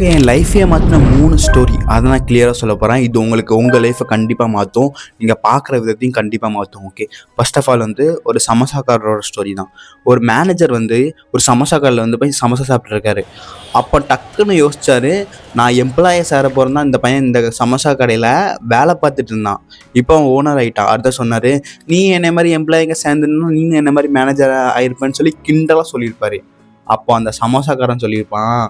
என் லைஃபே மாற்றின 3 ஸ்டோரி அதை நான் கிளியராக சொல்ல போகிறேன். இது உங்களுக்கு உங்கள் லைஃப்பை கண்டிப்பாக மாற்றும். நீங்கள் பார்க்குற விதத்தையும் கண்டிப்பாக மாற்றும். ஓகே, ஃபர்ஸ்ட் ஆஃப் ஆல் ஒரு சமோசாக்காரரோட ஸ்டோரி தான். ஒரு மேனேஜர் ஒரு சமோசா கடையில் போய் சமோசா சாப்பிட்ருக்காரு. அப்போ டக்குன்னு யோசிச்சாரு, நான் எம்ப்ளாயை சேர போகிறேன்னா இந்த பையன் இந்த சமோசா கடையில் வேலை பார்த்துட்டு இருந்தான், இப்போ அவன் ஓனர் ஆகிட்டான். அடுத்த சொன்னார், நீ என்னை மாதிரி எம்ப்ளாயிங்க சேர்ந்துன்னா நீ என்ன மாதிரி மேனேஜர் ஆயிருப்பேன்னு சொல்லி கிண்டலாக சொல்லியிருப்பாரு. அப்போ அந்த சமோசாக்காரன் சொல்லியிருப்பான்,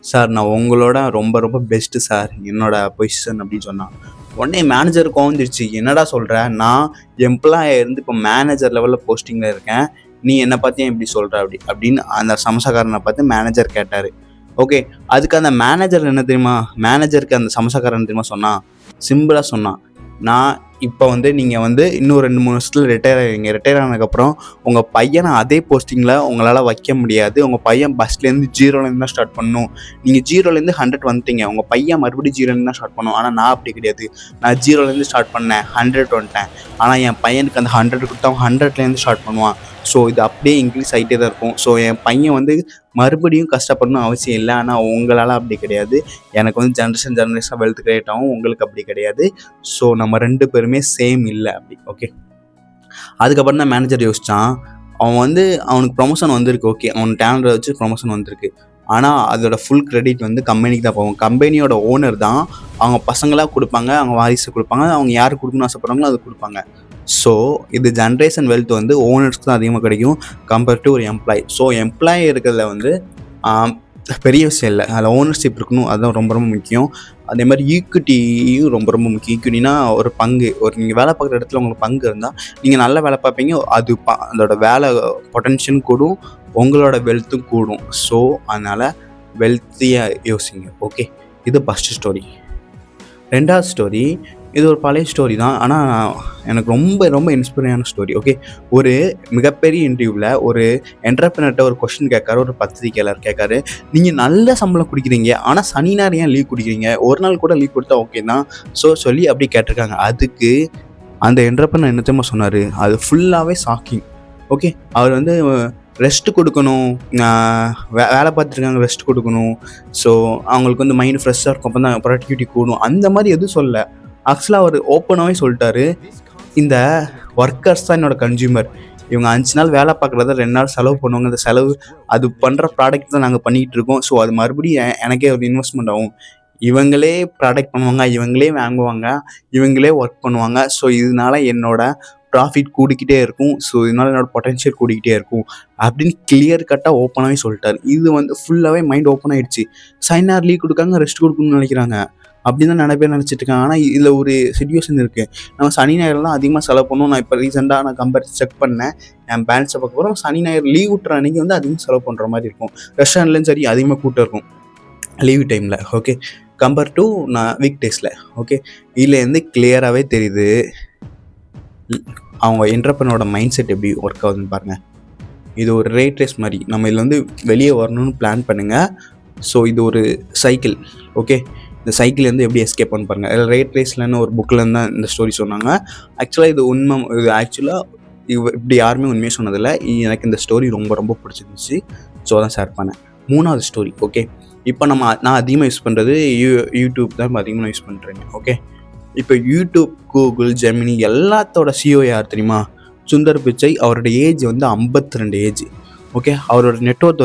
சார் நான் உங்களோட ரொம்ப ரொம்ப பெஸ்ட்டு சார் என்னோட பொசிஷன் அப்படின்னு சொன்னான். உடனே மேனேஜர் கோவந்துருச்சு, என்னடா சொல்கிற, நான் எம்ப்ளாயை இருந்து இப்போ மேனேஜர் லெவலில் போஸ்டிங்கில் இருக்கேன், நீ என்னை பார்த்து ஏன் இப்படி சொல்கிற அப்படின்னு அந்த சமோசாக்காரனை பார்த்து மேனேஜர் கேட்டார். ஓகே, அதுக்கு அந்த மேனேஜர் என்ன தெரியுமா, மேனேஜருக்கு அந்த சமோசாக்காரன் தெரியுமா சொன்னான், சிம்பிளாக சொன்னான், நான் இப்போ நீங்கள் இன்னும் 2-3 வருஷத்தில் ரிட்டையர் ஆகிடுவீங்க. ரிட்டையர் ஆனதுக்கப்புறம் உங்கள் பையனை அதே போஸ்டிங்கில் உங்களால் வைக்க முடியாது. உங்கள் பையன் பஸ்லேருந்து 0லேருந்து தான் ஸ்டார்ட் பண்ணணும். நீங்கள் 0லேருந்து 100 வந்துட்டீங்க, உங்கள் பையன் மறுபடியும் 0லேருந்து தான் ஸ்டார்ட் பண்ணணும். ஆனால் நான் அப்படி கிடையாது, நான் 0லேருந்து ஸ்டார்ட் பண்ணேன், 100 வந்துட்டேன். ஆனால் என் பையனுக்கு அந்த 100 கொடுத்தா 100லேருந்து ஸ்டார்ட் பண்ணுவான். ஸோ இது அப்படியே இன்க்ரீஸ் ஆகிட்டே தான் இருக்கும். ஸோ என் பையன் மறுபடியும் கஷ்டப்படணும் அவசியம் இல்லை. ஆனால் உங்களால் அப்படி கிடையாது. எனக்கு ஜென்ரேஷன் வெல்த் கிரியேட் ஆகும், உங்களுக்கு அப்படி கிடையாது. ஸோ நம்ம 2 பேருமே சேம் இல்லை அப்படி. ஓகே, அதுக்கப்புறம் தான் மேனேஜர் யோசித்தான், அவன் அவனுக்கு ப்ரொமோஷன் வந்திருக்கு. ஓகே, அவன் டேலண்ட்டை வச்சு ப்ரொமோஷன் வந்திருக்கு. ஆனால் அதோட ஃபுல் கிரெடிட் கம்பெனிக்கு தான் போகும். கம்பெனியோட ஓனர் தான் அவங்க பசங்களாக கொடுப்பாங்க, அவங்க வாரிசு கொடுப்பாங்க, அவங்க யார் கொடுக்கணும்னு ஆசைப்படுறாங்களோ அது கொடுப்பாங்க. ஸோ இது ஜென்ரேஷன் வெல்த் ஓனர்ஸ்க்கு தான் அதிகமாக கிடைக்கும் கம்பேர்ட் டு ஒரு எம்ப்ளாயி. ஸோ எம்ப்ளாயி இருக்கிறதுல பெரிய விஷயம் இல்லை, அதில் ஓனர்ஷிப் இருக்கணும், அதுதான் ரொம்ப ரொம்ப முக்கியம். அதே மாதிரி ஈக்விட்டியும் ரொம்ப ரொம்ப முக்கியம். ஈக்விட்டினா ஒரு பங்கு, நீங்கள் வேலை பார்க்குற இடத்துல உங்களுக்கு பங்கு இருந்தால் நீங்கள் நல்ல வேலை பார்ப்பீங்க, அது அதோட வேலை பொட்டன்ஷியல் கூடும், உங்களோட வெல்த்தும் கூடும். ஸோ அதனால் வெல்த்தியாக யோசிங்க. ஓகே, இது ஃபஸ்ட்டு ஸ்டோரி. 2வது ஸ்டோரி, இது ஒரு பழைய ஸ்டோரி தான், ஆனால் எனக்கு ரொம்ப ரொம்ப இன்ஸ்பைரிங்கான ஸ்டோரி. ஓகே, ஒரு மிகப்பெரிய இன்டர்வியூவில் ஒரு என்டர்பிரனர்கிட்ட ஒரு கொஸ்டின் கேட்காரு, ஒரு பத்திரிக்கையாளர் கேட்காரு, நீங்கள் நல்ல சம்பளம் குடிக்கிறீங்க, ஆனால் சனி ஞாயிறு ஏன் லீவ் குடிக்கிறீங்க, ஒரு நாள் கூட லீவ் கொடுத்தா ஓகே தான் சொல்லி அப்படி கேட்டிருக்காங்க. அதுக்கு அந்த என்டர்பிரனர் என்ன தெரியுமா சொன்னார், அது ஃபுல்லாகவே ஷாக்கிங். ஓகே, அவர் ரெஸ்ட் கொடுக்கணும், வேலை பார்த்துருக்காங்க, ரெஸ்ட் கொடுக்கணும், ஸோ அவங்களுக்கு மைண்ட் ஃப்ரெஷ்ஷாக இருக்கும், அப்போ தான் ப்ரொடக்டிவிட்டி கூடும், அந்த மாதிரி எதுவும் சொல்ல. ஆக்சுவலாக அவர் ஓப்பனாகவே சொல்லிட்டாரு, இந்த ஒர்க்கர்ஸ் தான் என்னோடய கன்சியூமர், இவங்க 5 நாள் வேலை பார்க்குறத 2 நாள் செலவு பண்ணுவாங்க, அந்த செலவு அது பண்ணுற ப்ராடக்ட் தான் நாங்கள் பண்ணிக்கிட்டு இருக்கோம். ஸோ அது மறுபடியும் எனக்கே ஒரு இன்வெஸ்ட்மெண்ட் ஆகும், இவங்களே ப்ராடக்ட் பண்ணுவாங்க, இவங்களே வாங்குவாங்க, இவங்களே ஒர்க் பண்ணுவாங்க. ஸோ இதனால என்னோட ப்ராஃபிட் கூடிக்கிட்டே இருக்கும், ஸோ இதனால் என்னோடய பொட்டன்ஷியல் கூடிக்கிட்டே இருக்கும் அப்படின்னு கிளியர் கட்டாக ஓப்பனாகவே சொல்லிட்டார். இது ஃபுல்லாகவே மைண்ட் ஓப்பன் ஆகிடுச்சு. சைனார் லீவ் கொடுக்காங்க, ரெஸ்ட் கொடுக்கணும்னு நினைக்கிறாங்க, அப்படின்னு தான் நிறைய பேர் நினச்சிட்டு இருக்காங்க. ஆனால் இதில் ஒரு சிச்சுவேஷன் இருக்குது, நம்ம சனி ஞாயிறுலாம் அதிகமாக செலவு பண்ணணும். நான் இப்போ ரீசெண்டாக நான் செக் பண்ணேன், என் பேலன்ஸை பார்க்க போகிறோம், சனி ஞாயிறு லீவ் விட்டுற அன்றைக்கி அதிகமாக செலவு பண்ணுற மாதிரி இருக்கும். ரெஸ்டாரண்ட்லேயும் சரி அதிகமாக கூட்டம் இருக்கும் லீவ் டைமில். ஓகே, கம்பேர் டு நான் வீக் டேஸில். ஓகே, இதுலேருந்து கிளியராகவே தெரியுது அவங்க என்டர்பிரனரோட மைண்ட் செட் எப்படி ஒர்க் ஆகுதுன்னு பாருங்கள். இது ஒரு ரேட் ரேஸ் மாதிரி, நம்ம இதில் வெளியே வரணும்னு பிளான் பண்ணுங்கள். ஸோ இது ஒரு சைக்கிள். ஓகே, இந்த சைக்கிள் எப்படி எஸ்கேப் பண்ண பாருங்கள். அதில் ரேட் ரேஸ்லன்னு ஒரு புக்கில் தான் இந்த ஸ்டோரி சொன்னாங்க. ஆக்சுவலாக இது உண்மை, இது ஆக்சுவலாக இப்படி யாருமே உண்மையாக சொன்னதில்லை. எனக்கு இந்த ஸ்டோரி ரொம்ப ரொம்ப பிடிச்சிருந்துச்சு, ஸோ தான் ஷேர் பண்ணேன். 3வது ஸ்டோரி. ஓகே, இப்போ நான் அதிகமாக யூஸ் பண்ணுறது யூடியூப் தான் அதிகமாக யூஸ் பண்ணுறேங்க. ஓகே, இப்போ யூடியூப், கூகுள், ஜெமினி எல்லாத்தோட சிஓ யார் தெரியுமா, சுந்தர் பிச்சை. அவரோட ஏஜ் 52 ஏஜ். ஓகே, அவரோட நெட்வொர்த்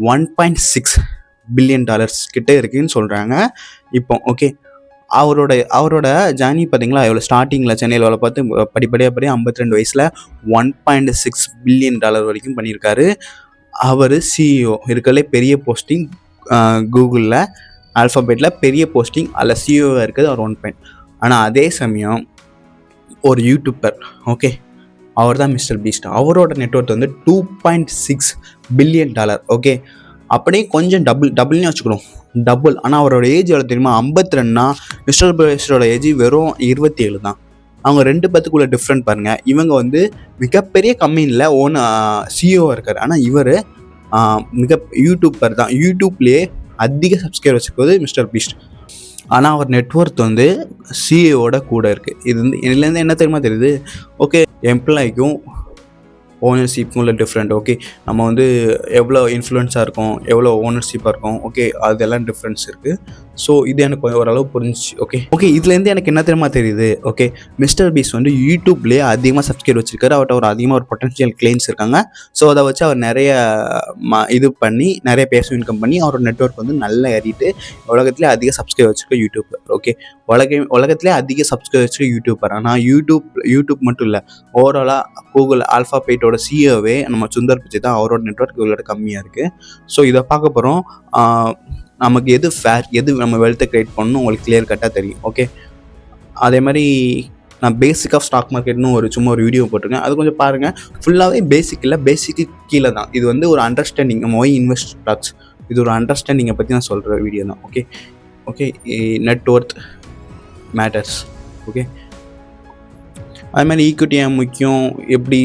$1.6 பில்லியன் கிட்டே இருக்குதுன்னு சொல்கிறாங்க இப்போ. ஓகே, அவரோட ஜேர்னி பார்த்தீங்களா, எவ்வளோ ஸ்டார்டிங்கில் சென்னையில் வேலை பார்த்து படிப்படியாக 52 வயசில் $1.6 பில்லியன் வரைக்கும் பண்ணியிருக்காரு. அவர் சிஇஓ, இருக்கிறதுலே பெரிய போஸ்டிங் கூகுளில், ஆல்ஃபாபெட்டில் பெரிய போஸ்டிங், அதில் சிஇஓவாக இருக்குது அவர் 1. ஆனால் அதே சமயம் ஒரு யூடியூபர், ஓகே, அவர் தான் மிஸ்டர் பீஸ்ட். அவரோட நெட்வொர்த் $2.6 பில்லியன். ஓகே, அப்படியே கொஞ்சம் டபுள்னு வச்சுக்கணும், டபுள். ஆனால் அவரோட ஏஜ் எவ்வளோ தெரியுமா, 52னா மிஸ்டர் பீஸ்டோட ஏஜ் வெறும் 27 தான். அவங்க 2 பேத்துக்குள்ள டிஃப்ரெண்ட் பாருங்கள். இவங்க மிகப்பெரிய கம்பெனியில் சிஇஓவாக இருக்கார், ஆனால் இவர் யூடியூபர் தான். யூடியூப்லேயே அதிக சப்ஸ்கிரைபர் வச்சுக்கிறது மிஸ்டர் பீஸ்ட். ஆனால் அவர் நெட்வொர்த் சிஏவோட கூட இருக்குது. இதுலேருந்து என்ன தெரியுமா தெரியுது, ஓகே, எம்ப்ளாய்க்கும் ஓனர்ஷிப்பும் இல்லை டிஃப்ரெண்ட். ஓகே, நம்ம வந்து எவ்வளோ இன்ஃப்ளூயன்ஸாக இருக்கும், எவ்வளோ ஓனர்ஷிப்பாக இருக்கும், ஓகே அதெல்லாம் டிஃப்ரென்ஸ் இருக்குது. ஸோ இது எனக்கு ஓரளவு புரிஞ்சிச்சு. ஓகே ஓகே இதுலேருந்து எனக்கு என்ன தெரியுமா தெரியுது, ஓகே மிஸ்டர் பீஸ்ட் வந்து யூடியூப்லேயே அதிகமாக சப்ஸ்கிரைப் வச்சிருக்காரு. அவர்கிட்ட ஒரு அதிகமாக ஒரு பொட்டன்ஷியல் கிளைண்ட்ஸ் இருக்காங்க. ஸோ அதை வச்சு அவர் நிறைய இது பண்ணி நிறைய பேசும் இன்கம் பண்ணி அவரோட நெட்வொர்க் வந்து நல்லா ஏறிட்டு உலகத்திலே அதிக சப்ஸ்கிரைப் வச்சுருக்க யூடியூபர். ஓகே, உலகத்திலே அதிக சப்ஸ்கிரைப் வச்சுருக்க யூடியூபர். ஆனால் யூடியூப் மட்டும் இல்லை, ஓவராலாக கூகுள் ஆல்ஃபாபெட்டோட சிஇஓவே நம்ம சுந்தர் பிச்சை தான். அவரோட நெட்வொர்க் இவ்வளோ கம்மியாக இருக்குது. ஸோ இதை பார்க்க போகிறோம். நமக்கு எது ஃபேர், எது நம்ம வெல்த்தை கிரியேட் பண்ணணும் உங்களுக்கு கிளியர் கட்டாக தெரியும். ஓகே, அதே மாதிரி நான் பேசிக் ஆஃப் ஸ்டாக் மார்க்கெட்னு சும்மா ஒரு வீடியோ போட்டிருக்கேன், அது கொஞ்சம் பாருங்கள். ஃபுல்லாகவே பேசிக் இல்லை, பேசிக்கு கீழே தான். இது வந்து ஒரு அண்டர்ஸ்டாண்டிங், நம்ம ஒய் இன்வெஸ்ட் ஸ்டாக்ஸ், இது ஒரு அண்டர்ஸ்டாண்டிங்கை பற்றி நான் சொல்கிற வீடியோ தான். Okay okay net worth matters. Okay, அது மாதிரி ஈக்விட்டி ஏன் முக்கியம், எப்படி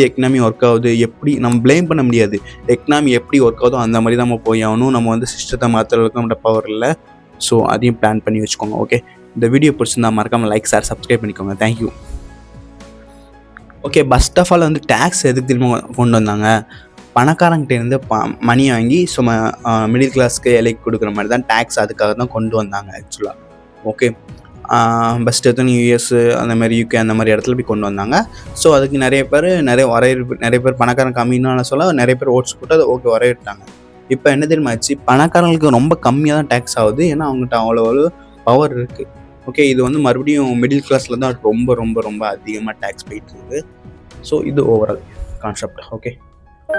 எக்கனாமி ஒர்க் ஆகுது, எப்படி நம்ம ப்ளேம் பண்ண முடியாது. எக்கனாமி எப்படி ஒர்க் ஆகுதோ அந்த மாதிரி தான் நம்ம போய் ஆகணும். நம்ம வந்து சிஸ்டத்தை மாற்றுறதுக்கு நம்மளோட பவர் இல்லை. ஸோ அதையும் பிளான் பண்ணி வச்சுக்கோங்க. ஓகே, இந்த வீடியோ பிடிச்சிருந்தா மறக்காமல் லைக் ஷேர் சப்ஸ்கிரைப் பண்ணிக்கோங்க. Thank you. Okay, first of all வந்து டேக்ஸ் எதுக்கு திரும்ப கொண்டு வந்தாங்க, பணக்காரங்கிட்டேருந்து மணி வாங்கி சும்மா மிடில் கிளாஸ்க்கு ஏழைக்கு கொடுக்குற மாதிரி தான் டேக்ஸ், அதுக்காக தான் கொண்டு வந்தாங்க ஆக்சுவலாக. ஓகே, ஃபஸ்ட்டு எடுத்து யூஎஸ் அந்த மாதிரி யூகே அந்த மாதிரி இடத்துல போய் கொண்டு வந்தாங்க. ஸோ அதுக்கு நிறைய பேர் பணக்காரன் கம்மின்னு சொல்ல நிறைய பேர் ஓட்ஸ் போட்டு அதை ஓகே வரவேற்றாங்க. இப்போ என்ன தெரியுமா ஆச்சு, பணக்காரங்களுக்கு ரொம்ப கம்மியாக தான் டேக்ஸ் ஆகுது, ஏன்னா அவங்ககிட்ட அவ்வளோ பவர் இருக்குது. ஓகே, இது வந்து மறுபடியும் மிடில் கிளாஸில் தான் ரொம்ப ரொம்ப ரொம்ப அதிகமாக டேக்ஸ் போயிட்டு இருக்குது. ஸோ இது ஓவரால் கான்செப்ட்.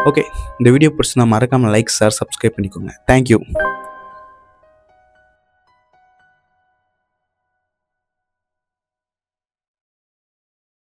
ஓகே இந்த வீடியோ பிடிச்சிருந்தா மறக்காமல் லைக் ஷேர் சப்ஸ்கிரைப் பண்ணிக்கோங்க. தேங்க்யூ.